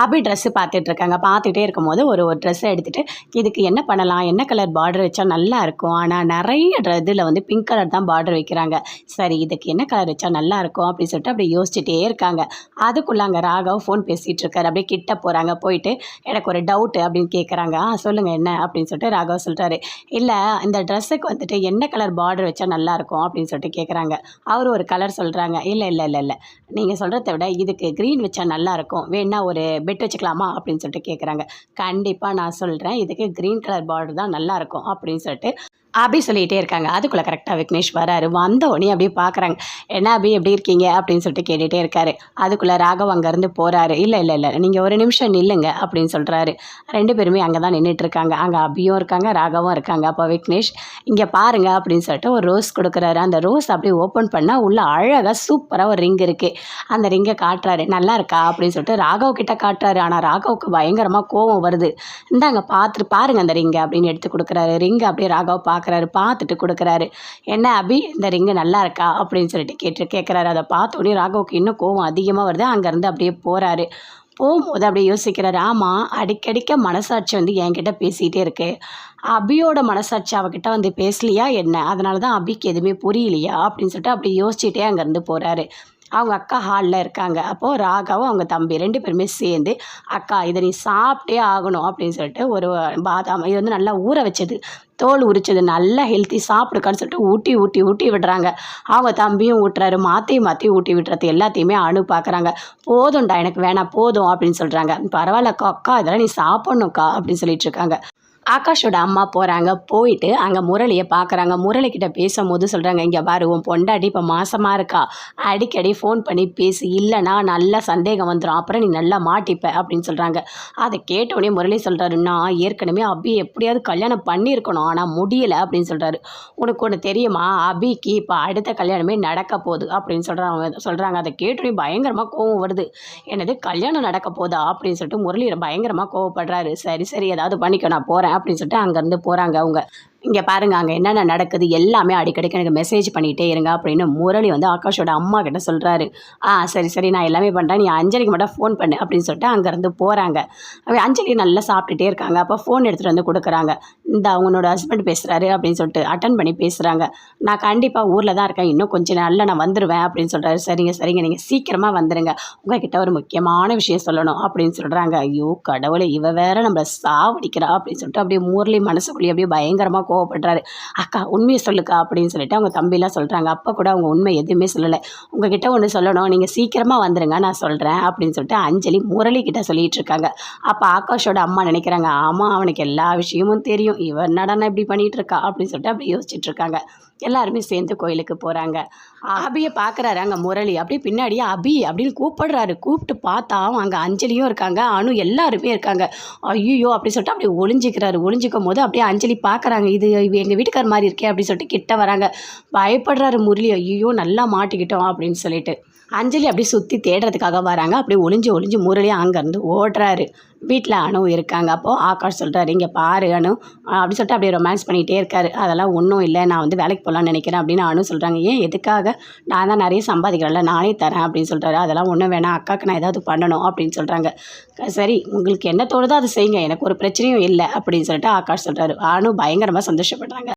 அபி dress பார்த்துட்ருக்காங்க. பார்த்துட்டே இருக்கும்போது ஒரு ஒரு ட்ரெஸ்ஸை எடுத்துகிட்டு இதுக்கு என்ன பண்ணலாம், என்ன கலர் பார்டர் வச்சா நல்லா இருக்கும். ஆனால் நிறைய இதில் வந்து பிங்க் கலர் தான் பார்டர் வைக்கிறாங்க. சரி இதுக்கு என்ன கலர் வச்சா நல்லாயிருக்கும் அப்படின்னு சொல்லிட்டு அப்படியே யோசிச்சுட்டே இருக்காங்க. அதுக்குள்ளே அங்கே ராகவ் ஃபோன் பேசிகிட்டு இருக்காரு. அப்படியே கிட்ட போகிறாங்க. போயிட்டு எனக்கு ஒரு டவுட்டு அப்படின்னு கேட்குறாங்க. சொல்லுங்கள் என்ன அப்படின்னு சொல்லிட்டு ராகவ் சொல்கிறாரு. இல்லை இந்த ட்ரெஸ்ஸுக்கு வந்துட்டு என்ன கலர் பார்டர் வச்சா நல்லாயிருக்கும் அப்படின்னு சொல்லிட்டு கேட்குறாங்க. அவர் ஒரு கலர் சொல்கிறாங்க. இல்லை இல்லை இல்லை இல்லை நீங்கள் சொல்கிறத விட இதுக்கு க்ரீன் வச்சா நல்லாயிருக்கும், வேணா ஒரு பெட் வச்சுக்கலாமா அப்படின்னு சொல்லிட்டு கேட்குறாங்க. கண்டிப்பாக நான் சொல்கிறேன், இதுக்கு க்ரீன் கலர் பார்டர் தான் நல்லாயிருக்கும் அப்படின்னு சொல்லிட்டு அப்படி சொல்லிகிட்டே இருக்காங்க. அதுக்குள்ளே கரெக்டாக விக்னேஷ் வராரு. வந்த உடனே அப்படியே பார்க்குறாங்க. என்ன அபி எப்படி இருக்கீங்க அப்படின்னு சொல்லிட்டு கேட்டுகிட்டே இருக்காரு. அதுக்குள்ளே ராகவ் அங்கேருந்து போகிறாரு. இல்லை இல்லை இல்லை நீங்கள் ஒரு நிமிஷம் நில்லுங்க அப்படின்னு சொல்கிறாரு. 2 பேருமே அங்கே தான் நின்றுட்டுருக்காங்க. அங்கே அபியும் இருக்காங்க, ராகவும் இருக்காங்க. அப்போ விக்னேஷ் இங்கே பாருங்க அப்படின்னு சொல்லிட்டு ஒரு ரோஸ் கொடுக்குறாரு. அந்த ரோஸ் அப்படியே ஓப்பன் பண்ணால் உள்ள அழகாக சூப்பராக ஒரு ரிங் இருக்குது. அந்த ரிங்கை காட்டுறாரு. நல்லா இருக்கா அப்படின்னு சொல்லிட்டு ராகவ் கிட்ட காட்டுறாரு. ஆனால் ராகவுக்கு பயங்கரமாக கோவம் வருது. இந்தாங்க பார்த்துட்டு பாருங்கள் அந்த ரிங்கை அப்படின்னு எடுத்து கொடுக்குறாரு. ரிங்கை அப்படியே ராகவ் பார்த்துட்டு கொடுக்குறாரு. என்ன அபி இந்த ரிங்கு நல்லா இருக்கா அப்படின்னு சொல்லிட்டு கேட்குறாரு. அதை பார்த்த உடனே ராகவுக்கு இன்னும் கோவம் அதிகமாக வருது. அங்கேருந்து அப்படியே போகிறாரு. போகும்போது அப்படியே யோசிக்கிறாரு. ஆமாம், அடிக்கடிக்க மனசாட்சி வந்து என்கிட்ட பேசிகிட்டே இருக்கு. அபியோட மனசாட்சி அவகிட்ட வந்து பேசலையா என்ன? அதனால தான் அபிக்கு எதுவுமே புரியலையா அப்படின்னு சொல்லிட்டு அப்படி யோசிச்சுட்டே அங்கேருந்து போகிறாரு. அவங்க அக்கா ஹாலில் இருக்காங்க. அப்போது ராகவும் அவங்க தம்பி 2 பேருமே சேர்ந்து அக்கா இதை நீ சாப்பிட்டே ஆகணும் அப்படின்னு சொல்லிட்டு ஒரு பாதாம் இது வந்து நல்லா ஊற வச்சது, தோல் உரிச்சது, நல்லா ஹெல்த்தி சாப்பிடுக்கான்னு சொல்லிட்டு ஊட்டி விடுறாங்க. அவங்க தம்பியும் ஊட்டுறாரு. மாற்றி ஊட்டி விட்டுறது எல்லாத்தையுமே பார்க்குறாங்க. போதும்டா எனக்கு வேணாம் போதும் அப்படின்னு சொல்கிறாங்க. பரவாயில்லக்கா அக்கா இதெல்லாம் நீ சாப்பிட்ணுக்கா அப்படின்னு சொல்லிட்டு இருக்காங்க. ஆகாஷோட அம்மா போகிறாங்க. போயிட்டு அங்கே முரளியை பார்க்குறாங்க. முரளிக்கிட்ட பேசும்போது சொல்கிறாங்க, இங்கே பாரு உன் பொண்டாட்டி இப்போ மாசமாக இருக்கா, அடிக்கடி ஃபோன் பண்ணி பேசி, இல்லைனா நல்லா சந்தேகம் வந்துடும், அப்புறம் நீ நல்லா மாட்டிப்ப அப்படின்னு சொல்கிறாங்க. அதை கேட்டோடனே முரளி சொல்கிறாரு, நான் ஏற்கனவே அபி எப்படியாவது கல்யாணம் பண்ணியிருக்கணும் ஆனால் முடியலை அப்படின்னு சொல்கிறாரு. உனக்கு ஒன்று தெரியுமா, அபிக்கு இப்போ அடுத்த கல்யாணமே நடக்க போகுது அப்படின்னு சொல்கிறாங்க. அதை கேட்டோடனே பயங்கரமாக கோவம் வருது. என்னது கல்யாணம் நடக்க போதா அப்படின்னு சொல்லிட்டு முரளி பயங்கரமாக கோவப்படுறாரு. சரி ஏதாவது பண்ணிக்க நான் போகிறேன் அப்படின்னு சொல்லிட்டு அங்கேருந்து போகிறாங்க அவங்க. இங்கே பாருங்கள் அங்கே என்னென்ன நடக்குது எல்லாமே அடிக்கடிக்கு எனக்கு மெசேஜ் பண்ணிகிட்டே இருங்க அப்படின்னு முரளி வந்து ஆகாஷோட அம்மா கிட்ட சொல்கிறாரு. சரி நான் எல்லாமே பண்ணுறேன், நீ அஞ்சலிக்கு மட்டும் ஃபோன் பண்ணு அப்படின்னு சொல்லிட்டு அங்கேருந்து போகிறாங்க. அஞ்சலி நல்லா சாப்பிட்டுட்டே இருக்காங்க. அப்போ ஃபோன் எடுத்துகிட்டு வந்து கொடுக்குறாங்க. இந்த அவங்களோட ஹஸ்பண்ட் பேசுகிறாரு அப்படின்னு சொல்லிட்டு அட்டன் பண்ணி பேசுகிறாங்க. நான் கண்டிப்பாக ஊரில் தான் இருக்கேன், இன்னும் கொஞ்சம் நாளில் நான் வந்துடுவேன் அப்படின்னு சொல்கிறாரு. சரிங்க நீங்கள் சீக்கிரமாக வந்துடுங்க, உங்ககிட்ட ஒரு முக்கியமான விஷயம் சொல்லணும் அப்படின்னு சொல்கிறாங்க. ஐயோ கடவுளை இவ வேற நம்மளை சாவடிக்கிறா அப்படின்னு சொல்லிட்டு அப்படியே முரளி மனசுக்குள்ளேயே அப்படியே பயங்கரமாக கோவப்படுறாரு. அக்கா உண்மையை சொல்லுக்கா அப்படின்னு சொல்லிட்டு அவங்க தம்பிலாம் சொல்கிறாங்க. அப்போ கூட அவங்க உண்மை எதுவுமே சொல்லலை. உங்ககிட்ட ஒன்று சொல்லணும், நீங்கள் சீக்கிரமாக வந்துடுங்க நான் சொல்கிறேன் அப்படின்னு சொல்லிட்டு அஞ்சலி முரளி கிட்ட சொல்லிகிட்டு இருக்காங்க. அப்போ ஆகாஷோட அம்மா நினைக்கிறாங்க, ஆமாம் அவனுக்கு எல்லா விஷயமும் தெரியும், இவன் நடனம் இப்படி பண்ணிகிட்டு இருக்கா அப்படின்னு சொல்லிட்டு அப்படி யோசிச்சுட்டு இருக்காங்க. எல்லாருமே சேர்ந்து கோயிலுக்கு போகிறாங்க. அபியை பார்க்குறாரு அங்கே முரளி. அப்படியே பின்னாடியே அபி அப்படின்னு கூப்பிடுறாரு. கூப்பிட்டு பார்த்தா அங்கே அஞ்சலியும் இருக்காங்க, அனு எல்லாருமே இருக்காங்க. ஐயோ அப்படி சொல்லிட்டு அப்படியே ஒளிஞ்சிக்கும் போது அப்படியே அஞ்சலி பார்க்குறாங்க. இது எங்கள் வீட்டுக்கார மாதிரி இருக்கே அப்படின்னு சொல்லிட்டு கிட்ட வராங்க. பயப்படுறாரு முரளி. ஐயோ நல்லா மாட்டிக்கிட்டோம் அப்படின்னு சொல்லிட்டு அஞ்சலி அப்படியே சுற்றி தேடுறதுக்காக வராங்க. அப்படியே ஒளிஞ்சு முரளி அங்கேருந்து ஓடுறாரு. வீட்டில் அனு இருக்காங்க. அப்போது ஆகாஷ் சொல்கிறாரு, இங்கே பாரு அனு அப்படி சொல்லிட்டு அப்படியே ரொமான்ஸ் பண்ணிகிட்டே இருக்காரு. அதெல்லாம் ஒன்றும் இல்லை, நான் வந்து வேலைக்கு போகலான்னு நினைக்கிறேன் அப்படின்னு அனு சொல்கிறாங்க. ஏன் எதுக்காக, நான் தான் நிறைய சம்பாதிக்கிறேன்ல நானே தரேன் அப்படின்னு சொல்கிறாரு. அதெல்லாம் ஒன்றும் வேணாம், அக்காவுக்கு நான் ஏதாவது பண்ணணும் அப்படின்னு சொல்கிறாங்க. சரி உங்களுக்கு என்ன தோணுதோ அதை செய்யுங்க, எனக்கு ஒரு பிரச்சனையும் இல்லை அப்படின்னு சொல்லிட்டு ஆகாஷ் சொல்கிறாரு. அனு பயங்கரமாக சந்தோஷப்படுறாங்க.